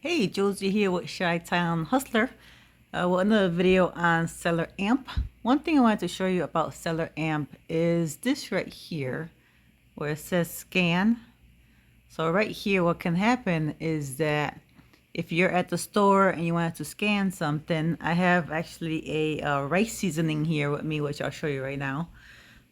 Hey, Josie here with Chi-Town Hustler with another video on SellerAmp. One thing I wanted to show you about SellerAmp is this right here where it says scan. So right here what can happen is that if you're at the store and you wanted to scan something, I have actually a rice seasoning here with me, which I'll show you right now.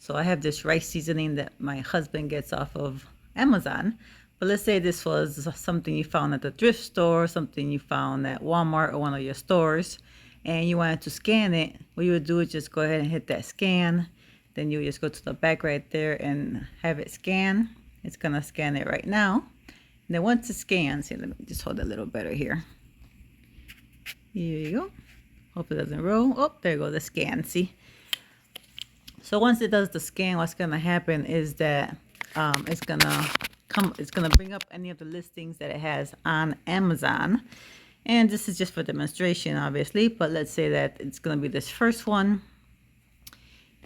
So I have this rice seasoning that my husband gets off of Amazon. But let's say this was something you found at the thrift store, something you found at Walmart or one of your stores, and you wanted to scan it. What you would do is just go ahead and hit that scan. Then you would just go to the back right there and have it scan. It's gonna scan it right now. And then once it scans, here, let me just hold it a little better here. Here you go. Hope it doesn't roll. Oh, there you go, the scan, see? So once it does the scan, what's gonna happen is that it's gonna bring up any of the listings that it has on Amazon. And this is just for demonstration, obviously, but let's say that it's gonna be this first one.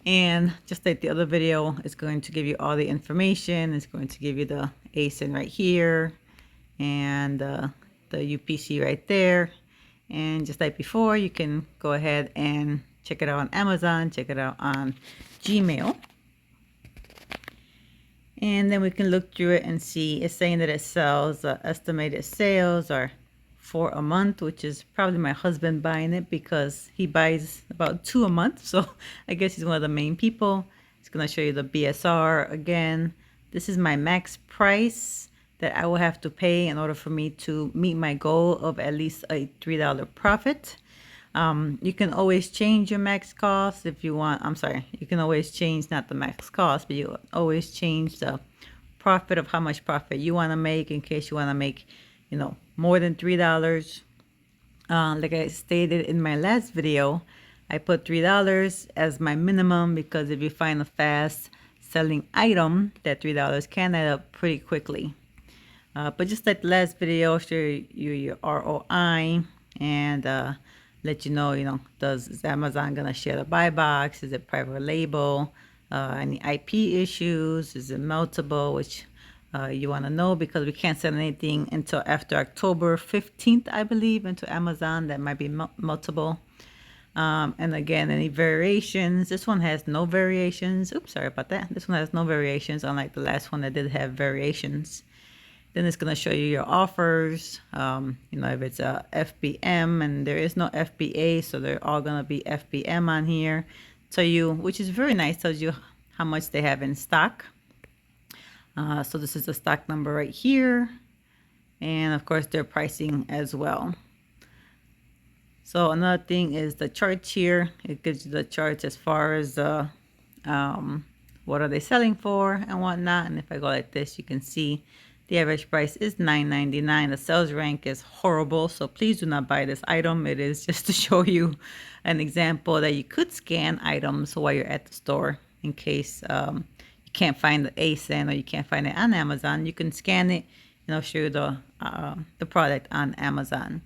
And just like the other video, it's going to give you all the information. It's going to give you the ASIN right here and the UPC right there. And just like before, you can go ahead and check it out on Amazon, check it out on Gmail. And then we can look through it and see it's saying that it sells estimated sales are for a month, which is probably my husband buying it because he buys about 2 a month. So I guess he's one of the main people. It's going to show you the BSR again. This is my max price that I will have to pay in order for me to meet my goal of at least a $3 profit. You can always change your max cost if you want. I'm sorry, you can always change not the max cost, but you always change the profit of how much profit you want to make in case you want to make, more than $3. Like I stated in my last video, I put $3 as my minimum because if you find a fast selling item, that $3 can add up pretty quickly. But just like the last video, I'll show you your ROI and let you know, is Amazon gonna share the buy box? Is it private label? Any IP issues? Is it meltable? Which you want to know because we can't send anything until after October 15th, I believe, into Amazon. That might be meltable. And again, any variations. This one has no variations. Oops, sorry about that. This one has no variations, unlike the last one that did have variations. Then it's going to show you your offers, if it's a FBM, and there is no FBA, so they're all going to be FBM on here. Tell you, which is very nice, tells you how much they have in stock. So this is the stock number right here. And of course, their pricing as well. So another thing is the charts here. It gives you the charts as far as what are they selling for and whatnot. And if I go like this, you can see the average price is $9.99. The sales rank is horrible, so please do not buy this item. It is just to show you an example that you could scan items while you're at the store in case you can't find the ASIN or you can't find it on Amazon. You can scan it and I'll show you the product on Amazon.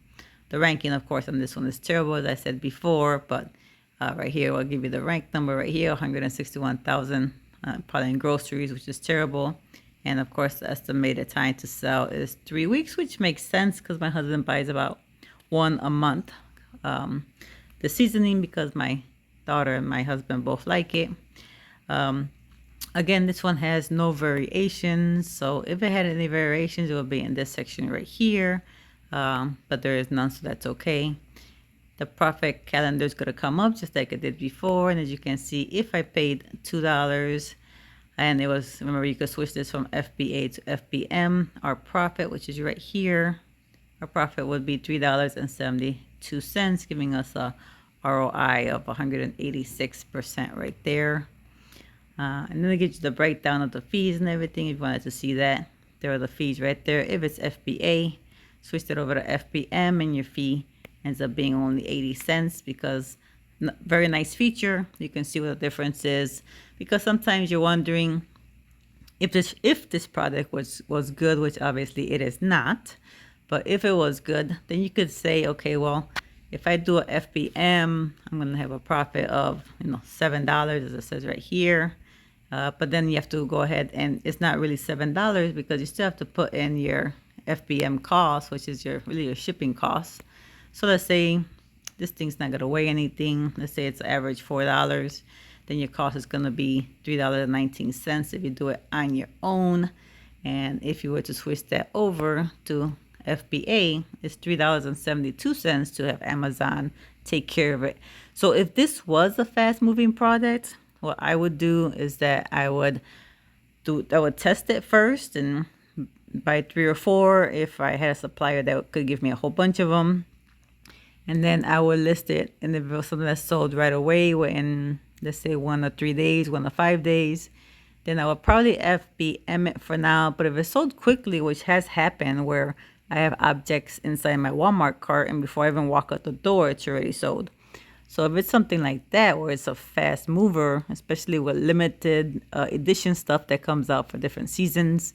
The ranking, of course, on this one is terrible, as I said before, but right here I'll give you the rank number right here, 161,000 probably in groceries, which is terrible. And of course, the estimated time to sell is 3 weeks, which makes sense because my husband buys about 1 a month. The seasoning, because my daughter and my husband both like it. Again, this one has no variations. So if it had any variations, it would be in this section right here. But there is none, so that's okay. The profit calendar is going to come up just like it did before. And as you can see, if I paid $2, and it was, remember, you could switch this from FBA to FBM. Our profit, which is right here, our profit would be $3.72, giving us a ROI of 186% right there. And then it gives you the breakdown of the fees and everything. If you wanted to see that, there are the fees right there. If it's FBA, switch it over to FBM, and your fee ends up being only 80 cents because very nice feature. You can see what the difference is because sometimes you're wondering if this product was good, which obviously it is not. But if it was good, then you could say, okay, well, if I do a FBM, I'm going to have a profit of $7, as it says right here. But then you have to go ahead and it's not really $7 because you still have to put in your FBM cost, which is your shipping cost. So let's say this thing's not gonna weigh anything. Let's say it's average $4. Then your cost is gonna be $3.19 if you do it on your own. And if you were to switch that over to FBA, it's $3.72 to have Amazon take care of it. So if this was a fast moving product, what I would do is that I would test it first and buy 3 or 4 if I had a supplier that could give me a whole bunch of them. And then I would list it, and if it was something that sold right away within, let's say, 1 or 3 days, 1 or 5 days, then I would probably FBM it for now. But if it sold quickly, which has happened where I have objects inside my Walmart cart and before I even walk out the door, it's already sold. So if it's something like that, where it's a fast mover, especially with limited edition stuff that comes out for different seasons,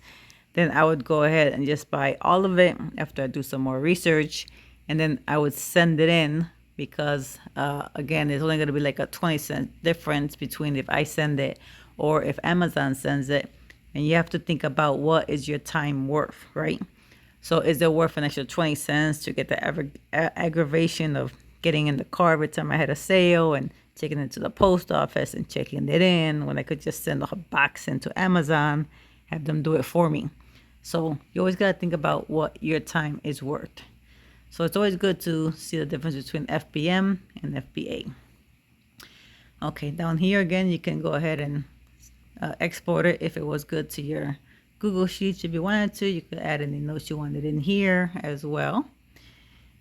then I would go ahead and just buy all of it after I do some more research. And then I would send it in because, again, there's only going to be like a 20-cent difference between if I send it or if Amazon sends it. And you have to think about what is your time worth, right? So is it worth an extra 20 cents to get the aggravation of getting in the car every time I had a sale and taking it to the post office and checking it in when I could just send a box into Amazon, have them do it for me? So you always got to think about what your time is worth. So it's always good to see the difference between FBM and FBA. Okay, down here again, you can go ahead and export it if it was good to your Google Sheets. If you wanted to, you could add any notes you wanted in here as well.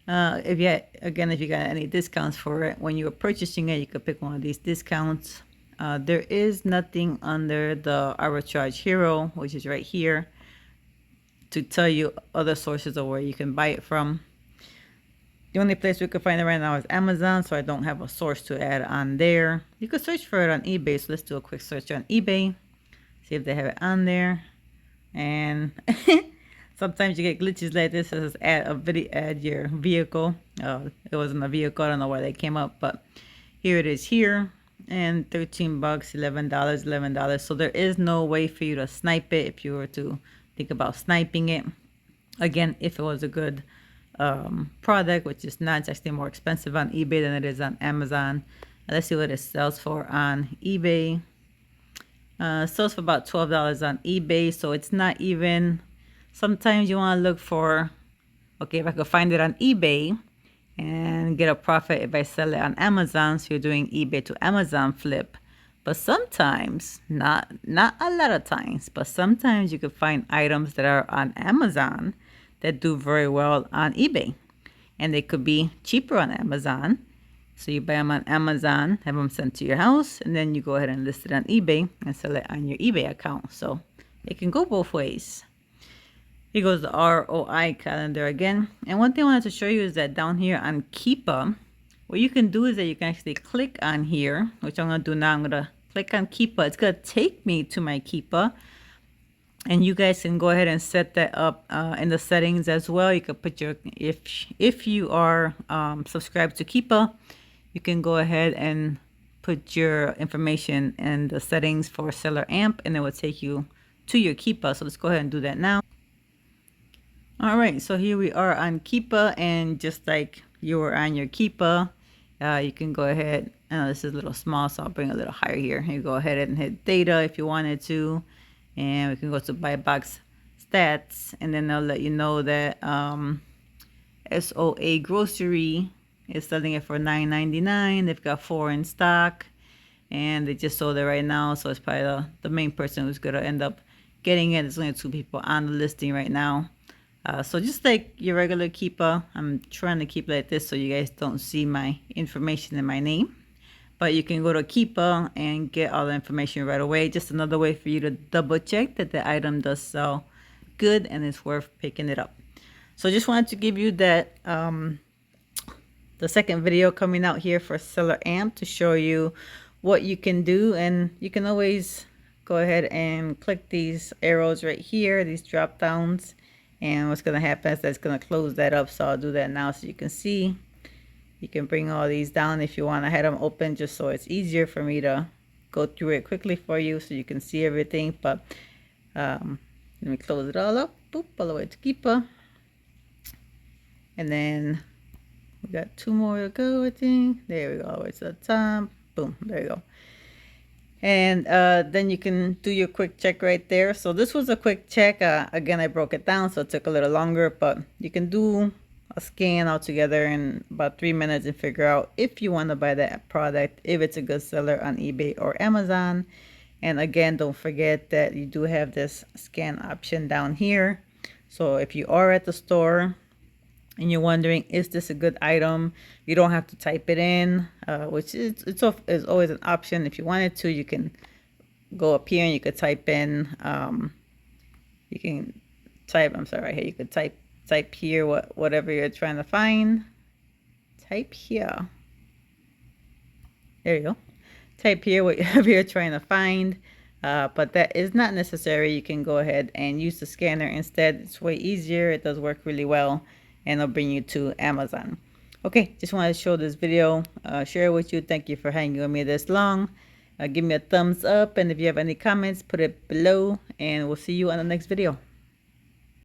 If you got any discounts for it, when you were purchasing it, you could pick one of these discounts. There is nothing under the Arbitrage Hero, which is right here, to tell you other sources of where you can buy it from. The only place we could find it right now is Amazon, so I don't have a source to add on there. You could search for it on eBay, so let's do a quick search on eBay, see if they have it on there. And sometimes you get glitches like this. It says add your vehicle. It wasn't a vehicle. I don't know why they came up, but here it is here. And $13, $11. So there is no way for you to snipe it if you were to think about sniping it. Again, if it was a good product, which is not, it's actually more expensive on eBay than it is on Amazon. Let's see what it sells for on eBay. Sells for about $12 on eBay, so it's not even. Sometimes you want to look for, okay, if I could find it on eBay and get a profit if I sell it on Amazon, so you're doing eBay to Amazon flip. But sometimes, not a lot of times, but sometimes you could find items that are on Amazon that do very well on eBay, and they could be cheaper on Amazon. So you buy them on Amazon, have them sent to your house, and then you go ahead and list it on eBay and sell it on your eBay account. So it can go both ways. Here goes the ROI calendar again. And one thing I wanted to show you is that down here on Keepa, what you can do is that you can actually click on here, which I'm going to do now. I'm going to click on Keepa. It's going to take me to my Keepa. And you guys can go ahead and set that up in the settings as well. You can put your, if you are subscribed to Keepa, you can go ahead and put your information in the settings for SellerAmp, and it will take you to your Keepa. So let's go ahead and do that now. All right, so here we are on Keepa, and just like you were on your Keepa, you can go ahead. This is a little small, so I'll bring it a little higher here. You go ahead and hit data if you wanted to, and we can go to buy box stats, and then they'll let you know that SOA Grocery is selling it for $9.99. They've got 4 in stock, and they just sold it right now, so it's probably the main person who's going to end up getting it. There's only 2 people on the listing right now. So just like your regular Keepa, I'm trying to keep it like this so you guys don't see my information in my name. But you can go to Keepa and get all the information right away. Just another way for you to double check that the item does sell good and it's worth picking it up. So just wanted to give you that the second video coming out here for SellerAmp to show you what you can do. And you can always go ahead and click these arrows right here, these drop downs. And what's going to happen is that's going to close that up. So I'll do that now so you can see. You can bring all these down if you want. I had them open just so it's easier for me to go through it quickly for you so you can see everything. But let me close it all up. Boop, all the way to Keepa. And then we got 2 more to go, I think. There we go. It's the top. Boom. There you go. And then you can do your quick check right there. So this was a quick check. Again, I broke it down, so it took a little longer, but you can do a scan altogether in about 3 minutes and figure out if you want to buy that product, if it's a good seller on eBay or Amazon. And again, don't forget that you do have this scan option down here. So if you are at the store and you're wondering, is this a good item? You don't have to type it in, which is always an option. If you wanted to, you can go up here and you could type in, you can type, I'm sorry, right here, you could type here whatever you're trying to find. Type here. There you go. Type here whatever you're trying to find. But that is not necessary. You can go ahead and use the scanner instead. It's way easier. It does work really well, and it'll bring you to Amazon. Okay, just wanted to show this video, share it with you. Thank you for hanging with me this long. Give me a thumbs up, and if you have any comments, put it below, and we'll see you on the next video.